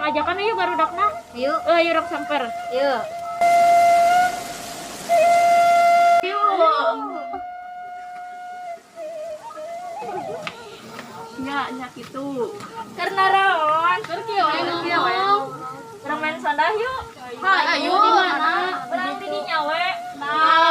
urang ajakan yuk garudakna. Yuk. Yuk rok samper. Yuk. Nya kitu. Karena raon. Keur kieu we. Urang main sandah yuk. Ayo di mana? Urang di dinya we. Nah,